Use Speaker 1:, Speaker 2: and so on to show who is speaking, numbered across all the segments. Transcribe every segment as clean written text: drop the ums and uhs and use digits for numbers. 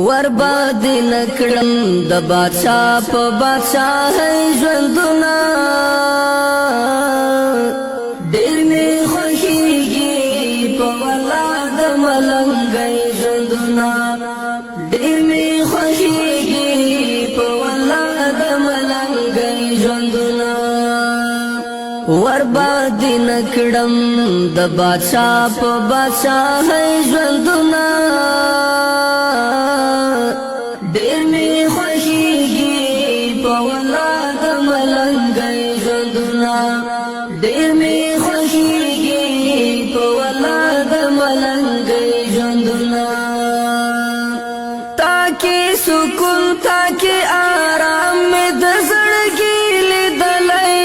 Speaker 1: وربادي نکړم د بادشاہ په بادشاہۍ ژوندونه ډېر مې خوښېږي په ولا د ملنګۍ ژوندونه ډېر مې خوښېږي په ولا د ملنګۍ ژوندونه وربادي نکړم د بادشاہ په بادشاہۍ ژوندونه ډېر مې خوښېږي په ولا د ملنګۍ ژوندونه ډېر مې خوښېږي په ولا د ملنګۍ ژوندونه تاکي سکون تاکي آرام مې د زړګي لیدلی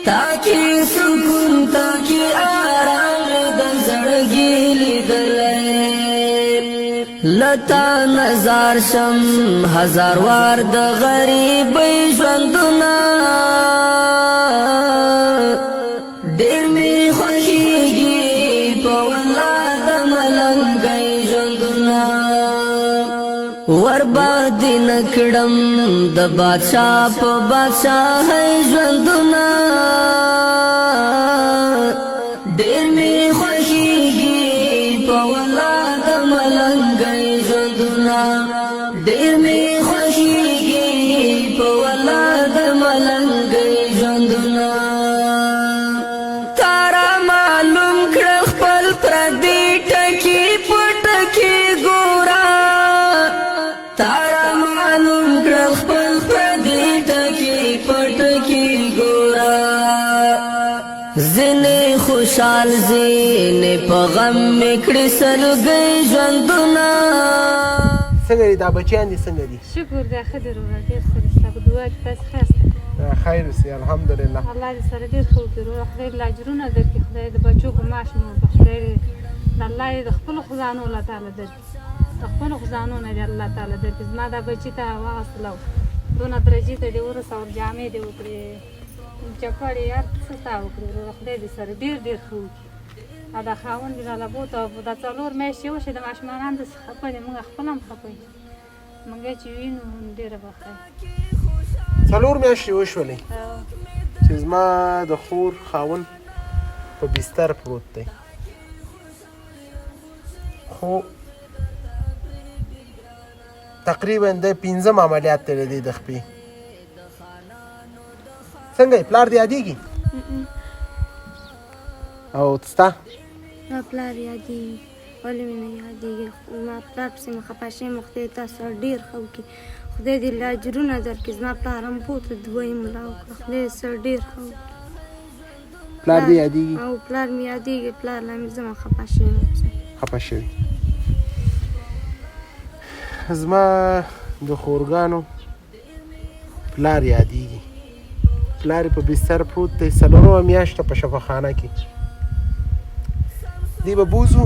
Speaker 1: تاکي سکون تاکي آرام مې د زړګي لیدلی لتا نظر شم هزار وار د غریبۍ ژوندونه ډېر مې خوښېږي په ولا د ملنګۍ ژوندونه وربادي نکړم د بادشاہ په بادشاہۍ ژوندونه ډېر مې خوښېږي په ولا د ملنګۍ ژوندونه ډېر مې خوښېږي په ولا د ملنګۍ ژوندونه تارا معلوم کړه خپل پردي ټکي په ټکي ګوره تارا معلوم کړه خپل پردي ټکي په ټکي ګوره زنه خوشحال زینه په غم میکړې سلګۍ ژوندونه
Speaker 2: څنګه دي دا بچیان دي څنګه دي
Speaker 3: شکر دی ښه دی وروره ډېر ښه دي ستا په دعا کې تاسې ښه یاست
Speaker 2: خیر اوسې الحمدلله
Speaker 3: الله دې سره ډېر ښه وکړي وروره خدای دې لا اجرونه درکړي خدای د بچو په معاش مو وکړه خدای دې الله یې د خپلو خزانو الله تعالی درکړي د خپلو خزانو نه دې الله تعالی درکړي زما دا بچي ته واغستله دونه درجې ته دې ورسول جامې دې وکړې چپړې هر څه ته وکړي وروره خدای دې سره ډېر ډېر ښه وکړي او دا خاوند دې راله بوته دا څلور میاشتې وشي د ماشومانان داسې خفه دي موږ خپله هم خفه یو موږ چې وینو ډېره به ښه
Speaker 2: 4 میاشتې وشولې چې زما د خور خاوند په بستر پروت دی خو تقریبا د 5 عملیات تللی دی د خپې څنګه یې پلار دې یادېږي او ستا
Speaker 4: ما پلار یادېږي ولې مې نه یادېږي ما پلار پسې مې خفه شوم خدای تا سره ډېر ښه وکړي خدای دې لا اجرونه درکړي زما پلار هم بوته دوی ملا وکړه خدای دې سره ډېر ښه وکړي
Speaker 2: پلار دې یادېږي
Speaker 4: او پلار مې یادېږي پلار لا مې زما خفه شوم
Speaker 2: خفه شوي زما د خورګانو پلار یادېږي پلار په بستر پروت دی 4 میاشته په شفاخانه کې دی به بوزو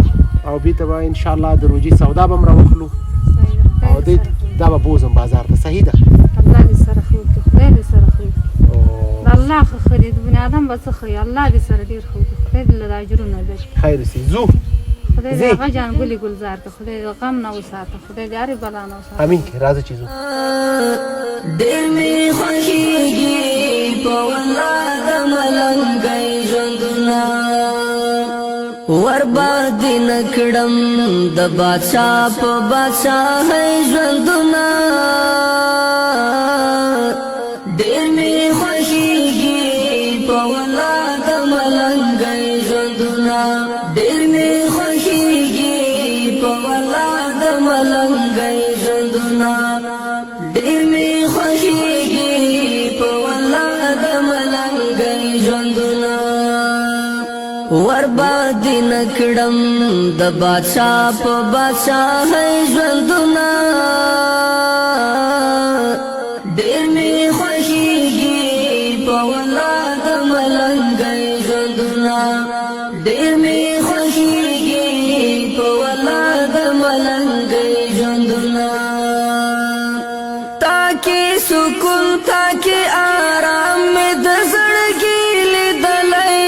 Speaker 2: او بیرته به انشاءالله د روجي سودا به م راوخلو او دی دا به بوزم بازار ته صحیح ده
Speaker 3: الله دې سره ښه وکړي خدای دې سره ښه وکړي د الله ښه ښه دی د بني ادم به څه ښه وي الله دې سره ډېر ښه وکړي خدای دې له اجرونه درکړي
Speaker 2: خیر اوسې ځو
Speaker 3: خدای دې هغه جان ګلې ګلزار ته خدای دې غم نه وساته خدای دې هرې بلا نه وساته
Speaker 2: امین کې راځه چې ځو
Speaker 1: ډېر مې خوښېږي په ولا د ملنګۍ ژوندونه وربادي نکړم د بادشاہ په بادشاہۍ ژوندونه ډېر مې خوښېږي په ولا د ملنګۍ ژوندونه ډېر مې خوښېږي په ولا د ملنګۍ ژوندونه ډېر مې خوښېږي په ولا د ملنګۍ ژوندونه وربادي نکړم د بادشاہ په بادشاہۍ ژوندونه ډېر مې خوښېږي په ولا د ملنګۍ ژوندونه ډېر مې خوښېږي په ولا د ملنګۍ ژوندونه تاکي سکون تاکي آرام مې د زړګي لیدلی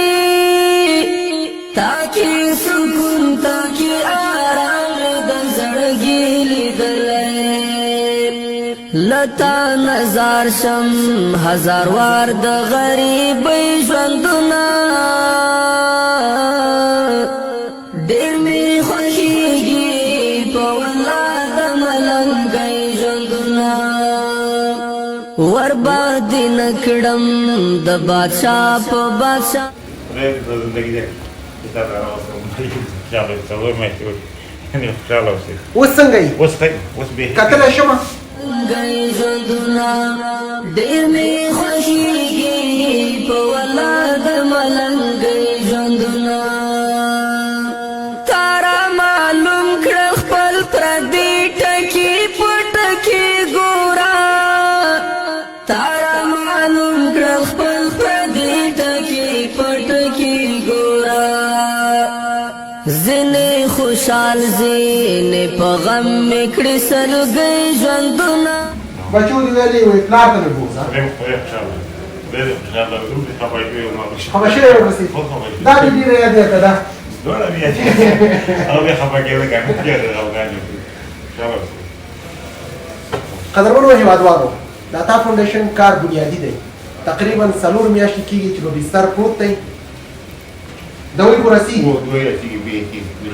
Speaker 1: تاکي سکون تاکي آرام د زړګي لتا نظر شم هزار وار د غریبۍ ژوندونه ډېر مې خوښېږي په والله د ملنګۍ ژوندونه ورباندې نه کړم د بادشاه په بادشاه
Speaker 2: اوس څنګه یې کتلی شمه
Speaker 1: گئی ژوندونه ډېر مې خوښېږي په والله د ملنګۍ ژوندونه تا را معلوم کړه خپل پردي ټکي په ټکي ګوره تا را معلوم کړه خپل پردي ټکي په ټکي ګوره ځینې خوشحال ځینې په غم مې کړي سلګۍ ژوندونه
Speaker 2: بچو دې ویلې وایي پلار ته مې بوځه خفه شوی ورسې دا مې ډېره یادېته ده قدرمنو هېوادوالو د عطا فاونډیشن کار بنیادي دی تقریبا 4 میاشتې کېږي چې په بستر پروت دی دوی کو رسیږي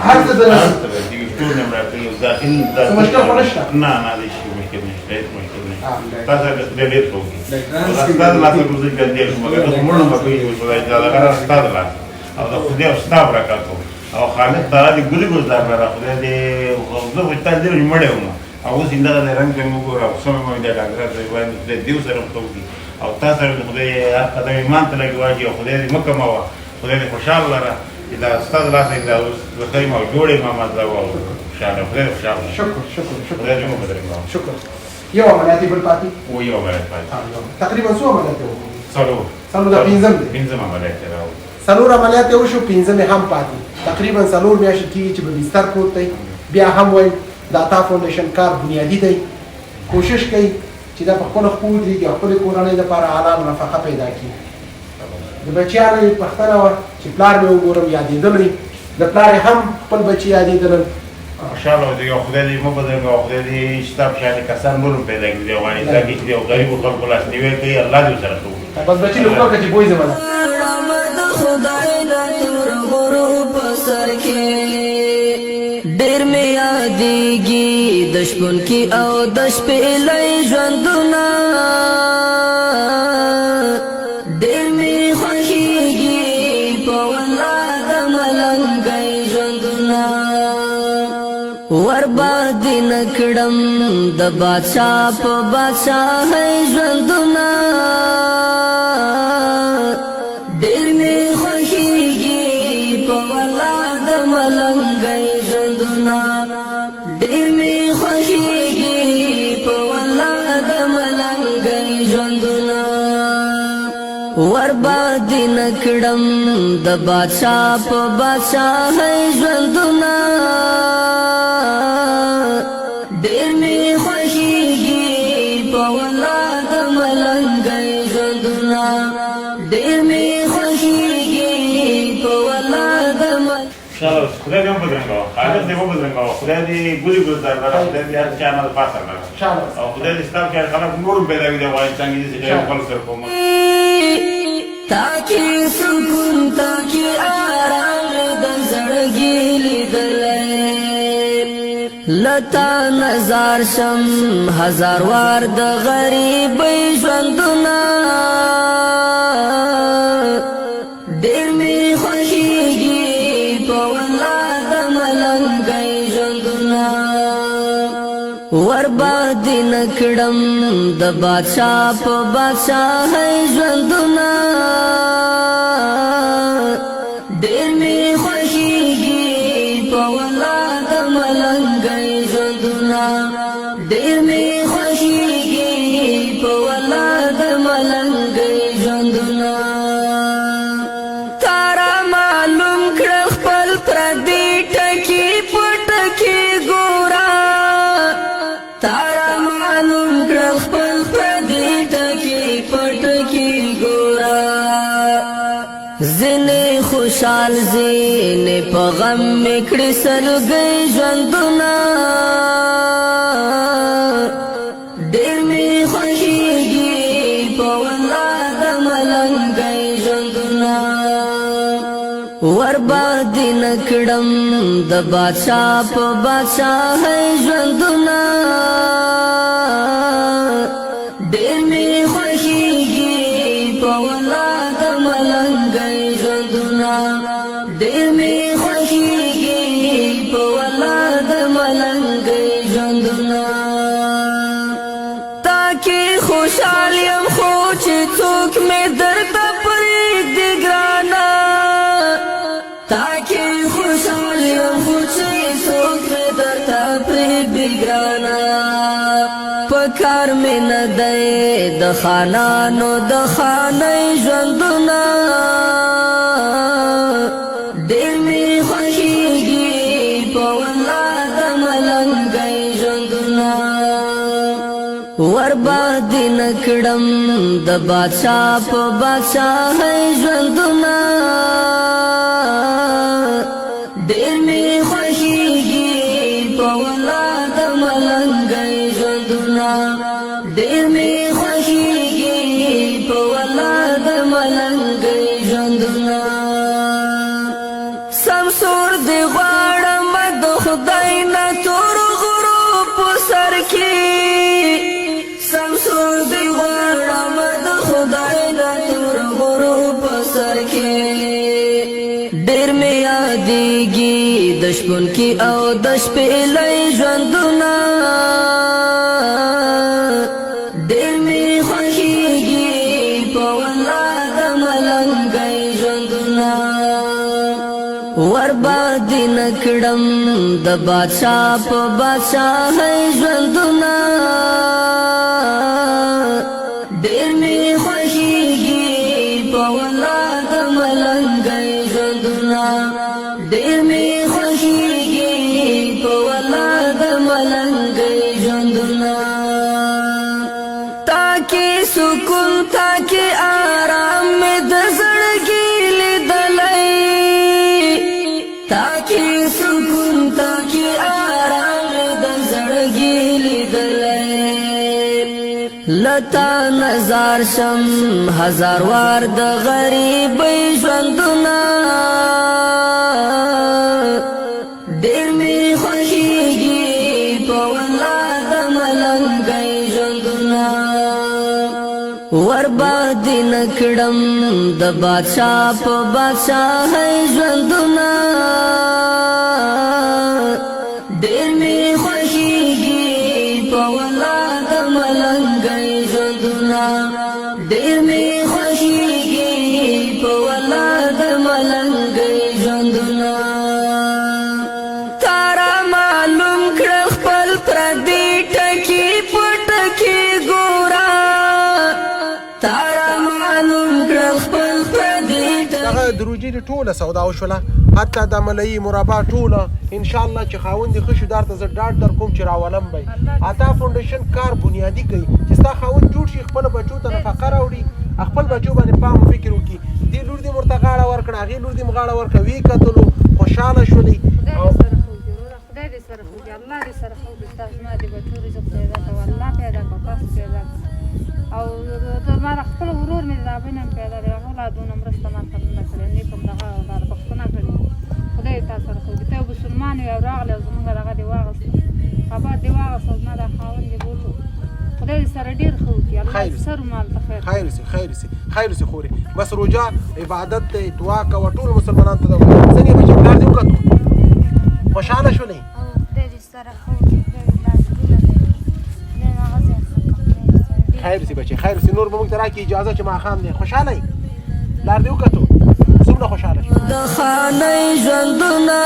Speaker 2: هر څه د رسیږي څه مشکل خو نشته
Speaker 5: نه دې شي مشکل نشته هیڅ مشکل نشته تاسو به ډېر کوئ تاسو لا څه کوزي ګندې شو مګر زه مړ نه کوي چې خدای تعالی غره ستاسو لا او دا خدای او ستاسو راکاته او خالق تعالی دې ګولي ګزار را خدای دې زه په تاسو دې مړ یم او زنده د رنگ په موږ او سم مې د ډاکټر ته وایي دې دیو سره کوي او تاسو د خدای د ایمان ته لګي واجی او خدای دې مکه ما خدای دې خوشاله لره دا ستاسو لاسه دا خدای ما جوړې ما مزه او خوشاله خدای خوشاله
Speaker 2: شکر
Speaker 5: خدای دې مو بدرنګ
Speaker 2: شکر یو عملیاتي بل پاتې
Speaker 5: او یو عملیات پاتې
Speaker 2: تقریبا څو عملیات وکړو څلور دا پنځم
Speaker 5: عملیات راو
Speaker 2: 4 عملیات وشو 5 هم پاتې تقریبا 4 میاشتې کېږي چې په بستر پروت دی بیا هم وایي د عطا فاونډیشن کار بنیادي دی کوشش کوي چې دا په خپلو خپو ودرېږي او خپلې کورنۍ دپاره حلال نفقه پیدا کړي د بچیانو یې پوښتنه وه چې پلار مې وګورم یادېدلی د پلار یې هم خپل بچي یادېدلل
Speaker 5: ماشاءالله یو خدای دې مو بدرنګ او خدای دې شتاب شانې کسان نور هم پیدا کړي د افغانستان کې چې یو غریبو خلکو لاس نیوی کوي الله دې ورسره کوي
Speaker 2: بس بچي له خپل چې بوی زما ده
Speaker 1: خدای د تور غرو په سر کې ډېر مې یادېږي د شپون کې او د شپېلۍ ژوندونه ډېر مې خوښېږي په والله د ملنګۍ ژوندونه ورباندې نه کړم د بادشاه په بادشاهۍ ژوندونه ډېر مې خوښېږي په والله د ملنګۍ ژوندونه ډېر مې خوښېږي په والله د ملنګۍ ژوندونه ورباندې نه کړم د بادشاه په بادشاهۍ ژوندونه ډېر مې خوښېږي په والله د ملنګۍ ژوندونه ډېر مې خوښېږي په والله د
Speaker 5: خدای دې مو بدرنګ او خالق دې مو بدرنګ او خدای دې ګولي ګزار لره خدای دې هر چا نه پاسه لره او خدای دې ستاسو کې خلک نور پیدا وي د افغانستان کې چې خپل سر کوم
Speaker 1: تاکي سکون تاکي آرام د زړګي لیدلې لتا نظر شم هزار وار د غریبۍ ژوندونه ډېر مې خوښېږي په والله د ملنګۍ ژوندونه ورباندې نه کړم د بادشاه په بادشاهۍ ژوندونه ډېر مې خوښېږي په والله د ملنګۍ ژوندونه ډېر مې خوښېږي په والله د ملنګۍ ژوندونه تا را معلوم کړه خپل پردي ټکي په ټکي ګوره تا را معلوم کړه خپل پردي ټکي په ټکي ګوره ځینې خوشحال ځینې په غم مې کړي سلګۍ ژوندونه ډېر مې ورباد نکړم د بادشاہ په بادشاہۍ ژوندونه ډېر مې خوښېږي په ولاد ملنګۍ ژوندونه ډېر مې خوښېږي په ولاد ملنګۍ ژوندونه تا کې خوشحال یم خو چې څوک مې درته پرېږدي ګرانه تا کې خوشحال یم خو چې څوک مې درته پرېږدي ګرانه په کار مې نه دی د خانانو د خانۍ ژوندونه ډېر مې خوښېږي په ولاد ملنګۍ ژوندونه ورباد نکړم د بادشاہ په بادشاہۍ ژوندونه ډېر مې خوښېږي په ولاد ملنګۍ ژوندونه ډېر مې خوښېږي په ولاد ملنګۍ ژوندونه سمسور دې غواړم د خدای نه تور غرو په سر کې سمسور دې غواړم د خدای نه تور غرو په سر کې ډېر مې یادېږي د شپون کې او د شپېلۍ ژوندونه ډېر مې خوښېږي په ولاد ملنګۍ ژوندونه ورباد نکړم د بادشاہ په بادشاہۍ ژوندونه ډېر مې خوښېږي په ولاد ملنګۍ ژوندونه ډېر مې خوښېږي په ولاد ملنګۍ ژوندونه تا کې سکون تا کې آرام مې د زړګي لیدلی تا کې سکون تا کې آرام مې د زړګي لیدلی لتا نظر شم هزار وار د غریبۍ ژوندونه ډېر مې خوښېږي په ولاد ملنګۍ ژوندونه ورباد نکړم د بادشاہ په بادشاہۍ ژوندونه ډېر مې خوښېږي په ولاد ملنګۍ ژوندونه ډېر مې خوښېږي په ولاد ملنګۍ ژوندونه تارا معلوم کړه خپل پردي ټکي په ټکي ګوره تارا معلوم کړه خپل پردي
Speaker 2: دغه د روجې د ټوله سودا وشوله حتی د ملایي مربا ټوله انشاءالله چې خاوند یې ښه شو درته زه ډاډ در کوم چې راولم به عطا فاونډیشن کار بنیادي کوي چې ستا خاوند جوړ شي خپلو بچو ته نفقه راوړي خپل بچو باندې پام او فکر وکړي دې لور دې ورته غاړه ورکړه هغې لور دې م غاړه ورکړه ویې کتلو خوشحاله شولې
Speaker 3: خدای دې سره خوږي الله دې سره خوږي ستا زما دې بچو رزق پیدا کړه والله پیدا کړه کس پیدا کړه او ما د خپل ورور مې د ابۍ نه پیدا دی هغه اولادونه مرسته ماته نه کړې نیک هم دغه اولاد پښتنه کړې خدای تا سره خوږي ته مسلمان یې او راغلی او زمونږ دغه دې واغسته خبر دې واغسته زما دا خاوند دې بوتو خدای دې سره ډېر ښه وکړي الله دې سر مال ته خیر
Speaker 2: خیر سي خورې بس روژه عبادت دی دعا کوه ټول مسلمانانو ته څنګه بچي پلار دې وکتو خوشحاله شولې
Speaker 4: خدای دې سره ښه وکړي خدای دې لاجرونه درکړي خدای هغه ځای ښه کړي
Speaker 2: خیر سي بچي خیر سي نور به موږ ته راکړي اجازه چې ماښام دی خوشحاله یې پلار دې وکتو څومره خوشحاله شو
Speaker 1: د خانۍ ژوندونه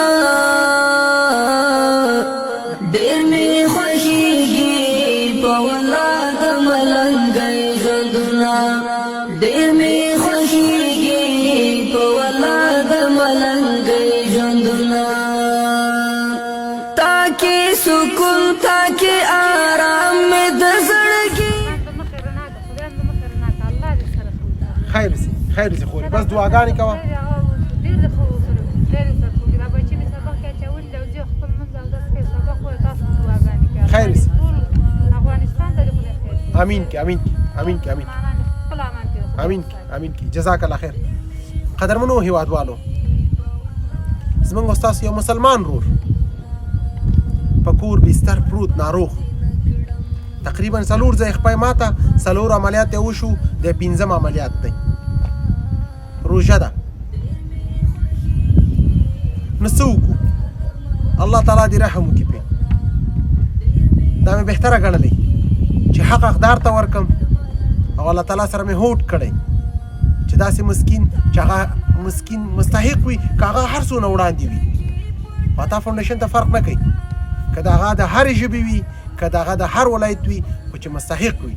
Speaker 1: ډېر مې خوښېږي په ولاد ملنګۍ ژوندونه ډېر مې خوښېږي په ولاد ملنګۍ ژوندونه تا کې سکون تا کې آرام مې د زړګي
Speaker 2: خیر سي خورې بس دعاګانې کوه خیر سي امين کی جزاک الله خیر قدرمنو هیوادوالو زمونږ او ستاسو یو مسلمان ورور په کور بستر پروت ناروغ تقریبا 4 ځای خپای ماته 4 عملیات یې وشو د 5م عملیات دی روژه ده نو څه وکړو الله تعالی دې رحم وکړي پرې دا مې بهتره ګڼلی چې حق حقدار ته ورکم او الله تعالی سره مې هوډ کړی چې داسې مسکین چې هغه مسکین مستحق وي که هغه هر څونه وړاندې وي عطا فاونډیشن ته فرق نه کوي که د هغه د هرې ژبې وي که د هغه د هر ولایت وي خو چې مستحق وي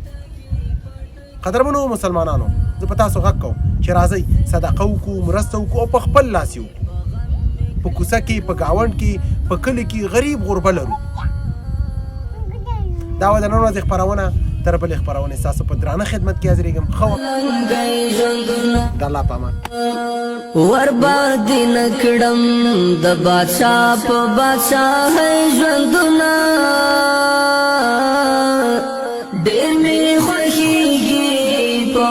Speaker 2: قدرمنو مسلمانانو زه په تاسو غږ کوم چې راځئ صدقه وکړو مرسته وکړو او په خپل لاس یې وکړو په کوڅه کې په ګاونډ کې په کلي کې غریب غربه لرو دا وه د نن ورځې خپرونه تر بلې خپرونې ستاسو په درانه خدمت کې حاضرېږم ښه د الله په امان
Speaker 1: ورباندې نکړم د بادشاه په بادشاهۍ ژوندونه ډېر مې خوښېږي په